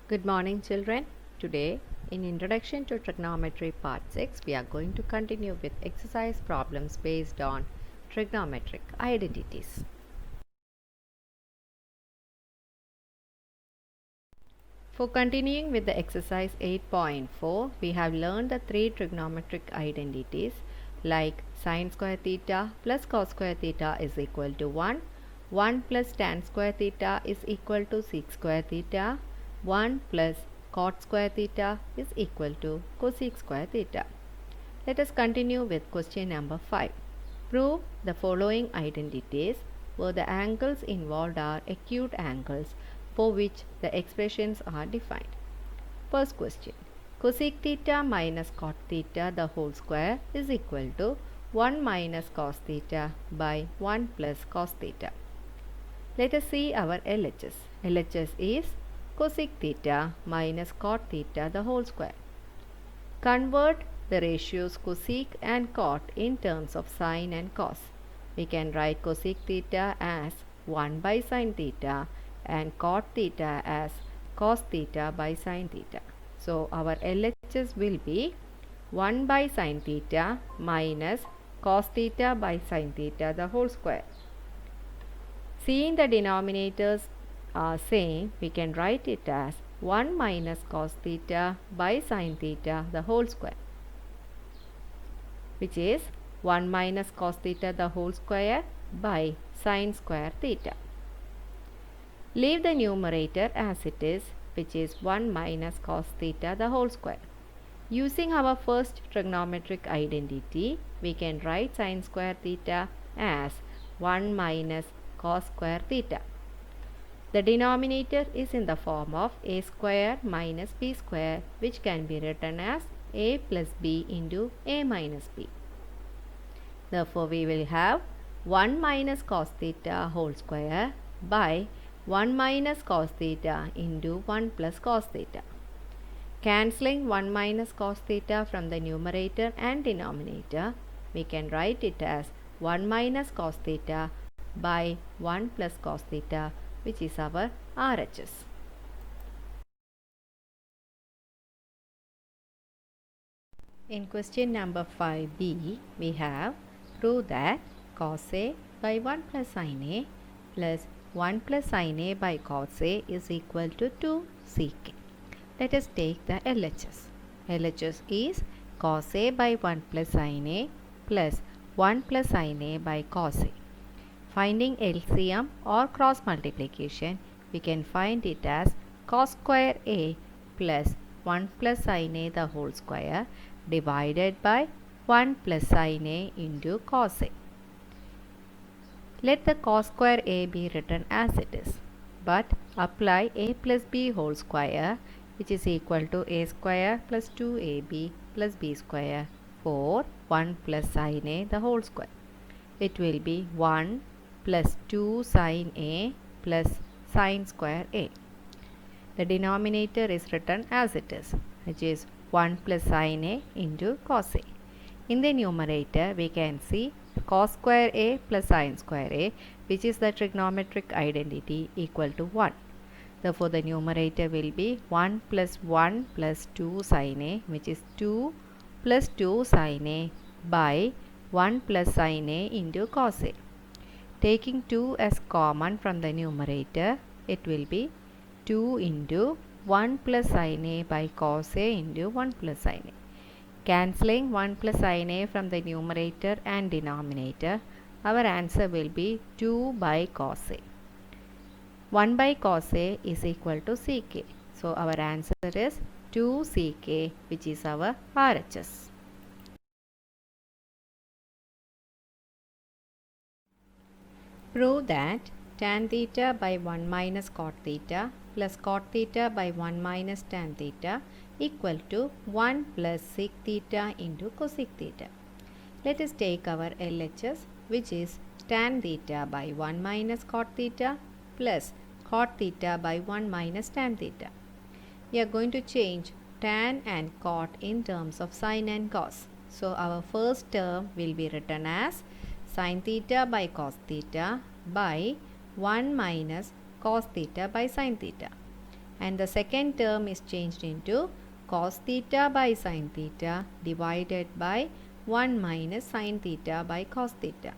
Good morning, children. Today, in Introduction to Trigonometry Part 6, we are going to continue with exercise problems based on trigonometric identities. For continuing with the exercise 8.4, we have learned the three trigonometric identities like sine square theta plus cos square theta is equal to 1, 1 plus tan square theta is equal to sec square theta, 1 plus cot square theta is equal to cosec square theta. Let us continue with question number 5. Prove the following identities where the angles involved are acute angles for which the expressions are defined. First question. Cosec theta minus cot theta the whole square is equal to 1 minus cos theta by 1 plus cos theta. Let us see our LHS. LHS is cosec theta minus cot theta the whole square. Convert the ratios cosec and cot in terms of sine and cos. We can write cosec theta as 1 by sine theta and cot theta as cos theta by sine theta. So our LHS will be 1 by sine theta minus cos theta by sine theta the whole square. Seeing the denominators are same, we can write it as 1 minus cos theta by sine theta the whole square, which is 1 minus cos theta the whole square by sine square theta. Leave the numerator as it is, which is 1 minus cos theta the whole square. Using our first trigonometric identity, we can write sine square theta as 1 minus cos square theta. The denominator is in the form of a square minus b square, which can be written as a plus b into a minus b. Therefore, we will have 1 minus cos theta whole square by 1 minus cos theta into 1 plus cos theta. Cancelling 1 minus cos theta from the numerator and denominator, we can write it as 1 minus cos theta by 1 plus cos theta, which is our RHS. In question number 5b, we have prove that cos A by 1 plus sin A plus 1 plus sin A by cos A is equal to 2 sec. Let us take the LHS. LHS is cos A by 1 plus sin A plus 1 plus sin A by cos A. Finding LCM or cross multiplication, we can find it as cos square A plus 1 plus sin A the whole square divided by 1 plus sin A into cos A. Let the cos square A be written as it is, but apply A plus B whole square, which is equal to A square plus 2AB plus B square for 1 plus sin A the whole square. It will be 1 plus 2 sin A plus sin square A. The denominator is written as it is, which is 1 plus sin A into cos A. In the numerator, we can see cos square A plus sin square A, which is the trigonometric identity, equal to 1. Therefore, the numerator will be 1 plus 1 plus 2 sin A, which is 2 plus 2 sin A by 1 plus sin A into cos A. Taking 2 as common from the numerator, it will be 2 into 1 plus sin A by cos A into 1 plus sin A. Cancelling 1 plus sin A from the numerator and denominator, our answer will be 2 by cos A. 1 by cos A is equal to sec A. So, our answer is 2 sec A, which is our RHS. Prove that tan theta by 1 minus cot theta plus cot theta by 1 minus tan theta equal to 1 plus sec theta into cosec theta. Let us take our LHS, which is tan theta by 1 minus cot theta plus cot theta by 1 minus tan theta. We are going to change tan and cot in terms of sine and cos. So, our first term will be written as sin theta by cos theta by 1 minus cos theta by sin theta. and the second term is changed into cos theta by sin theta divided by 1 minus sin theta by cos theta.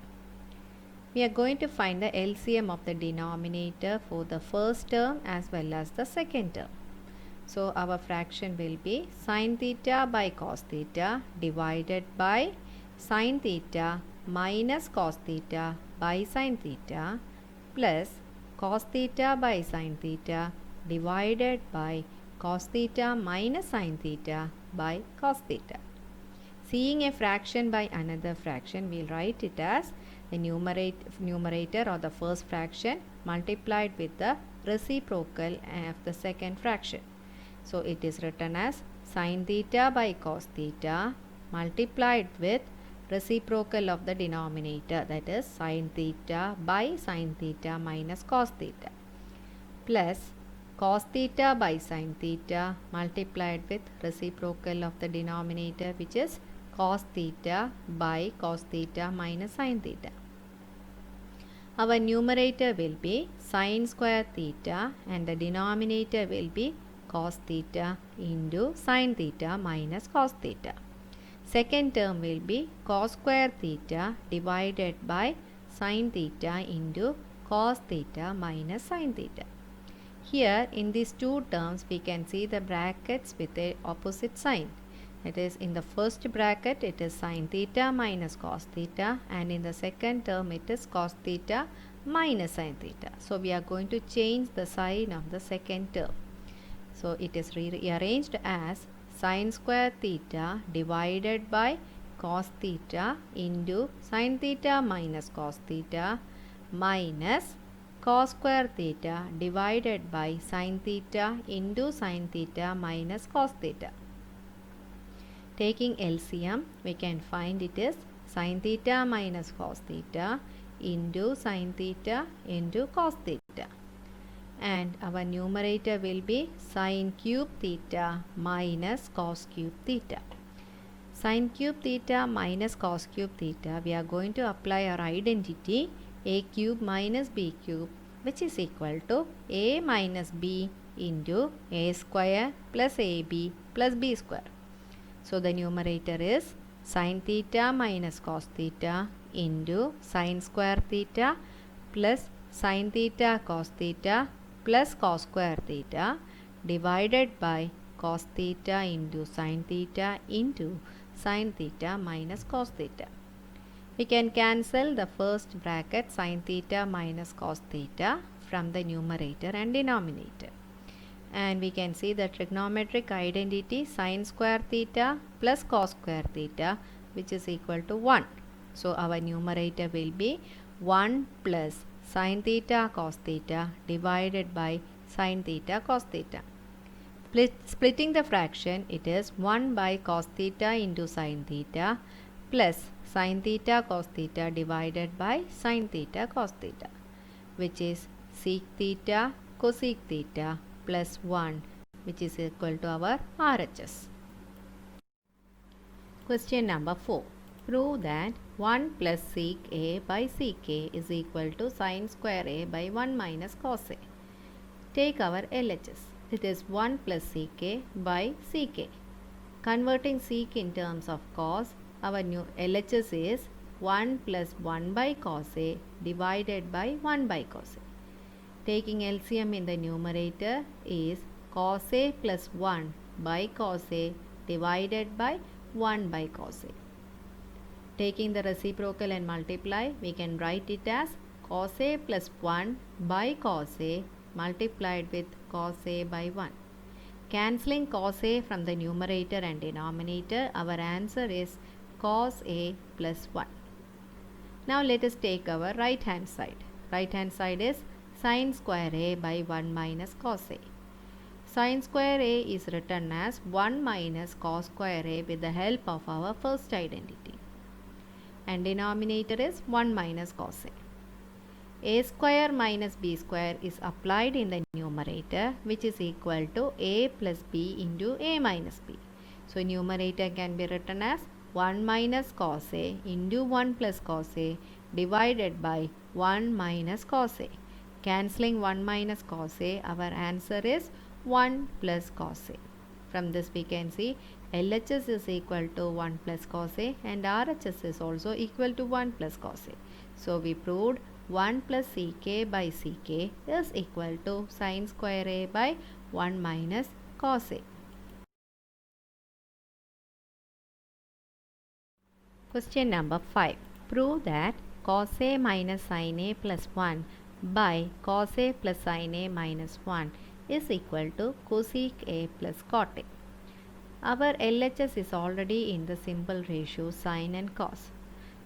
We are going to find the LCM of the denominator for the first term as well as the second term. So our fraction will be sin theta by cos theta divided by sin theta minus cos theta by sin theta plus cos theta by sin theta divided by cos theta minus sin theta by cos theta. Seeing a fraction by another fraction, we'll write it as the numerator or the first fraction multiplied with the reciprocal of the second fraction. So it is written as sin theta by cos theta multiplied with reciprocal of the denominator, that is sin theta by sin theta minus cos theta, plus cos theta by sin theta multiplied with reciprocal of the denominator, which is cos theta by cos theta minus sin theta. Our numerator will be sin square theta and the denominator will be cos theta into sin theta minus cos theta. Second term will be cos square theta divided by sin theta into cos theta minus sin theta. Here in these two terms we can see the brackets with a opposite sign. That is, in the first bracket it is sin theta minus cos theta, and in the second term it is cos theta minus sin theta. So we are going to change the sign of the second term. So it is rearranged as sin square theta divided by cos theta into sin theta minus cos theta minus cos square theta divided by sin theta into sin theta minus cos theta. Taking LCM, we can find it is sin theta minus cos theta into sin theta into cos theta. And our numerator will be sin cube theta minus cos cube theta. Sin cube theta minus cos cube theta, we are going to apply our identity a cube minus b cube, which is equal to a minus b into a square plus ab plus b square. So the numerator is sin theta minus cos theta into sin square theta plus sin theta cos theta plus cos square theta divided by cos theta into sin theta into sin theta minus cos theta. We can cancel the first bracket sin theta minus cos theta from the numerator and denominator. And we can see the trigonometric identity sin square theta plus cos square theta, which is equal to 1. So our numerator will be 1 plus sin theta cos theta divided by sin theta cos theta. Splitting the fraction, it is 1 by cos theta into sin theta plus sin theta cos theta divided by sin theta cos theta, which is sec theta cosec theta plus 1, which is equal to our RHS. Question number 4. Prove that 1 plus sec a by sec a is equal to sin square a by 1 minus cos a. Take our LHS. It is 1 plus sec a by sec a. Converting sec in terms of cos, our new LHS is 1 plus 1 by cos a divided by 1 by cos a. Taking LCM in the numerator is cos a plus 1 by cos a divided by 1 by cos a. Taking the reciprocal and multiply, we can write it as cos a plus 1 by cos a multiplied with cos a by 1. Cancelling cos a from the numerator and denominator, our answer is cos a plus 1. Now let us take our right hand side. Right hand side is sin square a by 1 minus cos a. Sin square a is written as 1 minus cos square a with the help of our first identity. And denominator is 1 minus cos a. A square minus b square is applied in the numerator, which is equal to a plus b into a minus b. So numerator can be written as 1 minus cos a into 1 plus cos a divided by 1 minus cos a. Cancelling 1 minus cos a, our answer is 1 plus cos A. From this we can see LHS is equal to 1 plus cos A and RHS is also equal to 1 plus cos A. So we proved 1 plus Ck by Ck is equal to sin square A by 1 minus cos A. Question number 5. Prove that cos A minus sin A plus 1 by cos A plus sin A minus 1 is equal to cosec A plus cot A. Our LHS is already in the simple ratio sin and cos.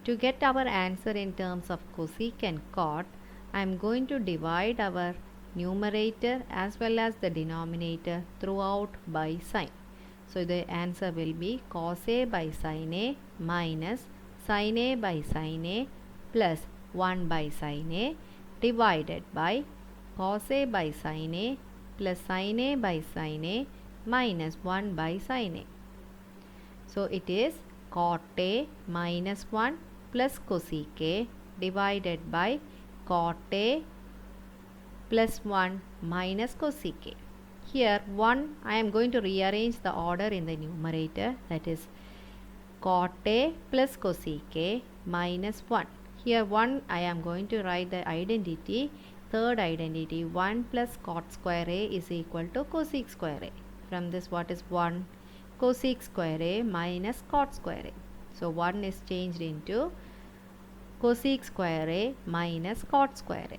To get our answer in terms of cosec and cot, I am going to divide our numerator as well as the denominator throughout by sin. So the answer will be cos A by sin A minus sin A by sin A plus 1 by sin A divided by cos A by sin A plus sin A by sin A minus 1 by sin A. So it is cot A minus 1 plus cosec A divided by cot A plus 1 minus cosec A. Here 1 I am going to rearrange the order in the numerator, that is cot A plus cosec A minus 1. Here 1 I am going to write the identity, third identity, 1 plus cot square A is equal to cosec square A. From this what is 1? Cosec square A minus cot square A. So 1 is changed into cosec square A minus cot square A.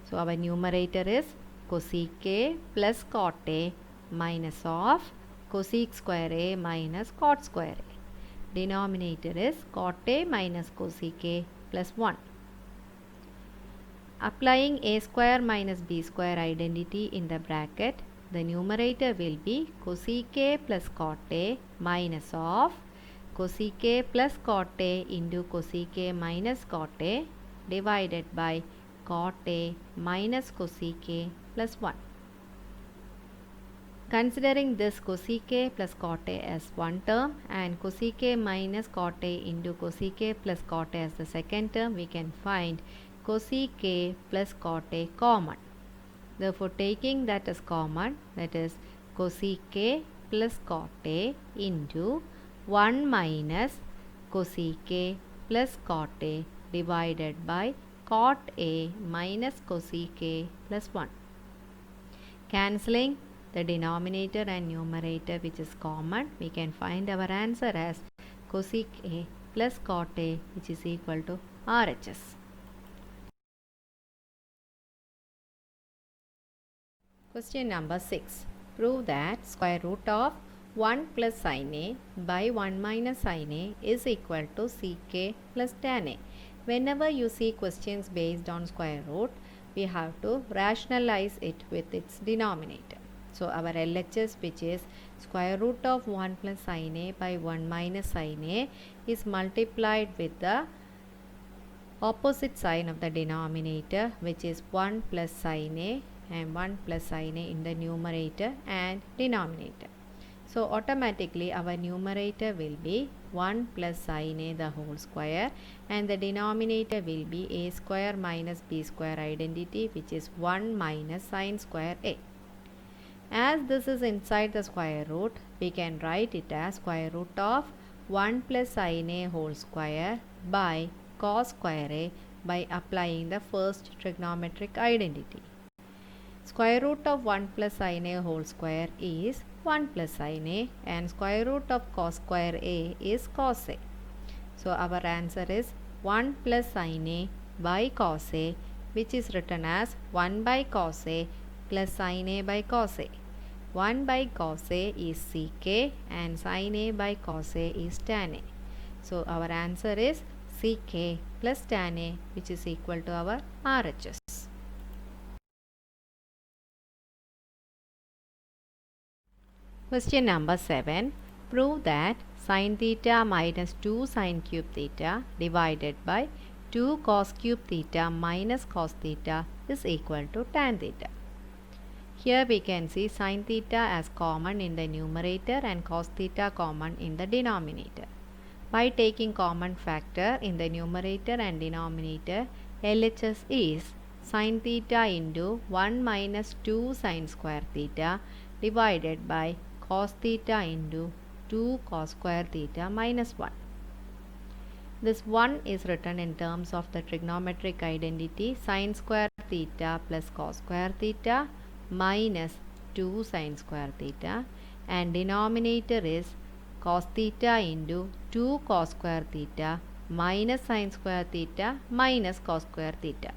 So our numerator is cosec A plus cot A minus of cosec square A minus cot square A. Denominator is cot A minus cosec A plus 1. Applying A square minus B square identity in the bracket, the numerator will be cosec A plus cot A minus of cosec A plus cot A into cosec A minus cot A divided by cot A minus cosec A plus 1. Considering this cosec A plus cot A as one term and cosec A minus cot A into cosec A plus cot A as the second term, we can find cosec A plus cot A common. Therefore, taking that as common, that is cosec A plus cot A into 1 minus cosec A plus cot A divided by cot A minus cosec A plus 1. Cancelling the denominator and numerator which is common, we can find our answer as cosec A plus cot A, which is equal to RHS. Question number 6. Prove that square root of 1 plus sin A by 1 minus sin A is equal to Ck plus tan A. Whenever you see questions based on square root, we have to rationalize it with its denominator. So our LHS, which is square root of 1 plus sin A by 1 minus sin A, is multiplied with the opposite sign of the denominator, which is 1 plus sin A and 1 plus sin A in the numerator and denominator. So automatically our numerator will be 1 plus sin A the whole square and the denominator will be A square minus B square identity, which is 1 minus sin square A. As this is inside the square root, we can write it as square root of 1 plus sin A whole square by cos square A by applying the first trigonometric identity. Square root of 1 plus sin A whole square is 1 plus sin A and square root of cos square A is cos A. So our answer is 1 plus sin A by cos A, which is written as 1 by cos A plus sin A by cos A. 1 by cos A is Ck and sin A by cos A is tan A. So our answer is Ck plus tan A, which is equal to our RHS. Question number 7. Prove that sin theta minus 2 sin cube theta divided by 2 cos cube theta minus cos theta is equal to tan theta. Here we can see sin theta as common in the numerator and cos theta common in the denominator. By taking common factor in the numerator and denominator, LHS is sin theta into 1 minus 2 sin square theta divided by cos theta into 2 cos square theta minus 1. This 1 is written in terms of the trigonometric identity sin square theta plus cos square theta minus 2 sin square theta, and denominator is cos theta into 2 cos square theta minus sin square theta minus cos square theta.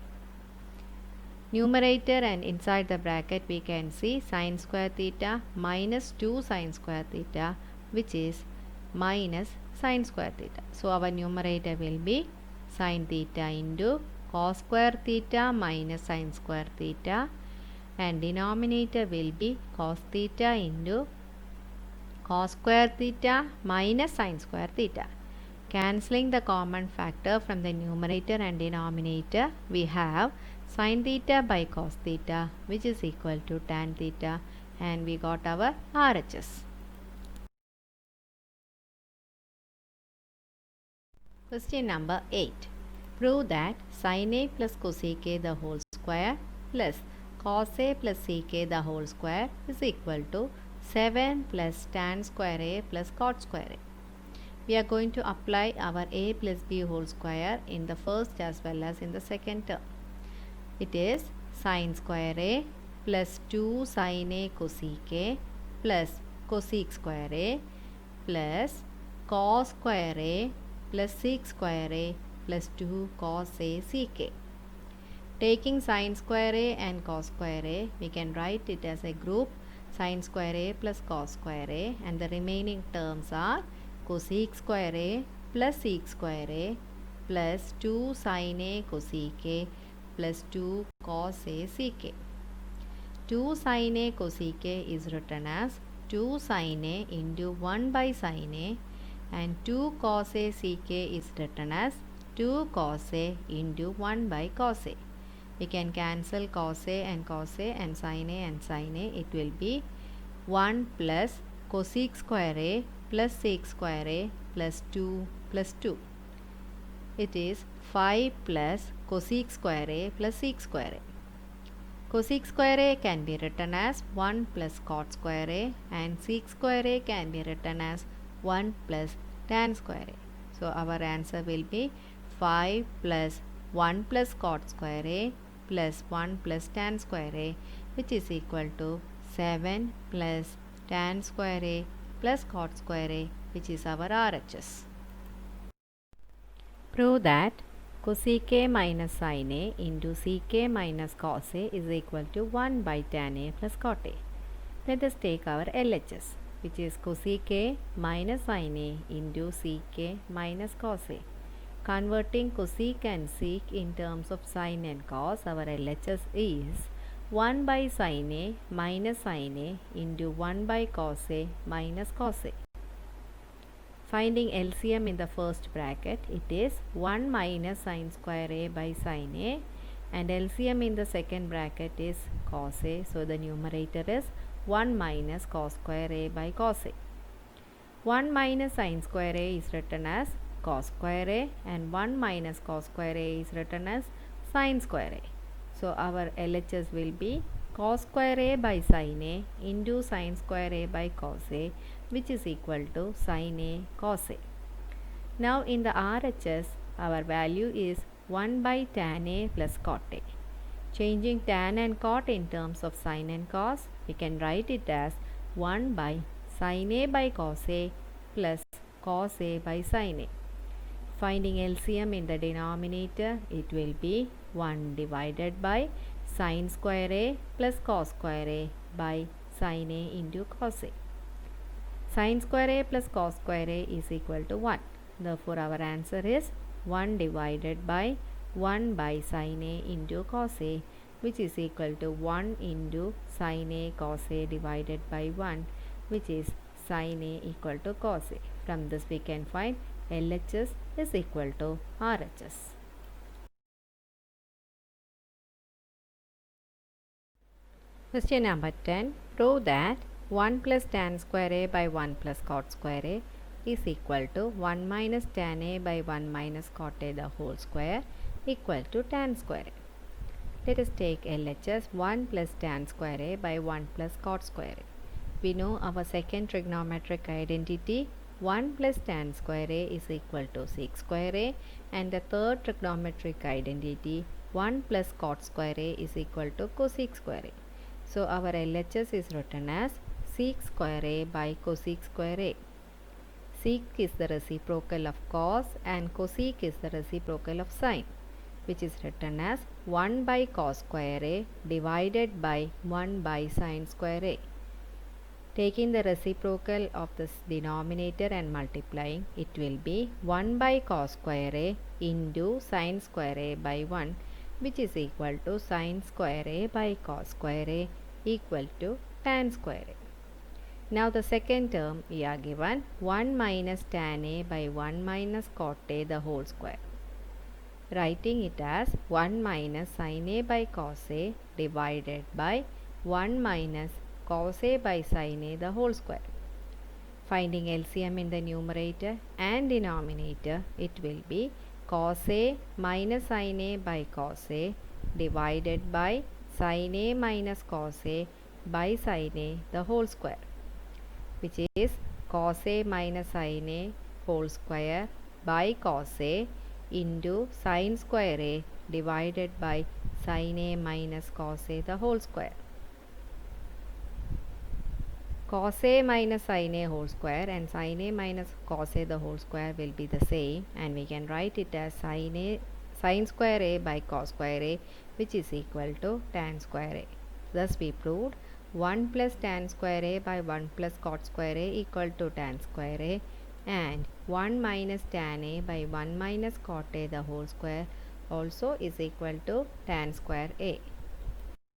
Numerator and inside the bracket we can see sin square theta minus 2 sin square theta, which is minus sin square theta. So our numerator will be sin theta into cos square theta minus sin square theta, and denominator will be cos theta into cos square theta minus sin square theta. Cancelling the common factor from the numerator and denominator, we have sin theta by cos theta, which is equal to tan theta, and we got our RHS. Question number 8. Prove that sin A plus cosec A the whole square plus cos A plus sec A the whole square is equal to 7 plus tan square A plus cot square A. We are going to apply our A plus B whole square in the first as well as in the second term. It is sin square A plus 2 sin A cosec A plus cosec square A plus cos square A plus sec square A plus 2 cos A sec A. Taking sin square A and cos square A, we can write it as a group sin square A plus cos square A, and the remaining terms are cosec square A plus sec square A plus 2 sin A cosec A plus 2 cos A sec A. 2 sin A cosec A is written as 2 sin A into 1 by sin A, and 2 cos A sec A is written as 2 cos A into 1 by cos A. We can cancel cos A and cos A and sin A and sin A. It will be 1 plus cosec square A plus sec square A plus 2 plus 2. It is 5 plus cosec square A plus sec square A. Cosec square A can be written as 1 plus cot square A, and sec square A can be written as 1 plus tan square A. So our answer will be 5 plus 1 plus cot square A plus 1 plus tan square A, which is equal to 7 plus tan square A plus cot square A, which is our RHS. Prove that cosec A minus sin A into sec A minus cos A is equal to 1 by tan A plus cot A. Let us take our LHS, which is cosec A minus sin A into sec A minus cos A. Converting cosec and sec in terms of sin and cos, our LHS is 1 by sin A minus sin A into 1 by cos A minus cos A. Finding LCM in the first bracket, it is 1 minus sin square A by sin A, and LCM in the second bracket is cos A. So the numerator is 1 minus cos square A by cos A. 1 minus sin square A is written as cos square A, and 1 minus cos square A is written as sin square A. So our LHS will be cos square A by sin A into sin square A by cos A, which is equal to sin A cos A. Now in the RHS, our value is 1 by tan A plus cot A. Changing tan and cot in terms of sin and cos, we can write it as 1 by sin A by cos A plus cos A by sin A. Finding LCM in the denominator, it will be 1 divided by sin square A plus cos square A by sin A into cos A. Sin square A plus cos square A is equal to 1. Therefore, our answer is 1 divided by 1 by sin A into cos A, which is equal to 1 into sin A cos A divided by 1, which is sin A equal to cos A. From this we can find LHS is equal to RHS. Question number 10. Prove that 1 plus tan square A by 1 plus cot square A is equal to 1 minus tan A by 1 minus cot A the whole square equal to tan square A. Let us take LHS 1 plus tan square a by 1 plus cot square a. We know our second trigonometric identity 1 plus tan square a is equal to sec square a, and the third trigonometric identity 1 plus cot square a is equal to cosec square a. So our LHS is written as sec square a by cosec square a. Sec is the reciprocal of cos and cosec is the reciprocal of sine, which is written as 1 by cos square a divided by 1 by sine square a. Taking the reciprocal of this denominator and multiplying, it will be 1 by cos square a into sine square a by 1, which is equal to sine square a by cos square a equal to tan square a. Now the second term we are given 1 minus tan a by 1 minus cot a the whole square. Writing it as 1 minus sin a by cos a divided by 1 minus cos a by sin a the whole square. Finding LCM in the numerator and denominator, it will be cos a minus sin a by cos a divided by sin a minus cos a by sin a the whole square, which is cos a minus sin a whole square by cos a into sin square a divided by sin a minus cos a the whole square. Cos a minus sin a whole square and sin a minus cos a the whole square will be the same, and we can write it as sin square a by cos square a, which is equal to tan square a. Thus we proved 1 plus tan square a by 1 plus cot square a equal to tan square a, and 1 minus tan a by 1 minus cot a the whole square also is equal to tan square a.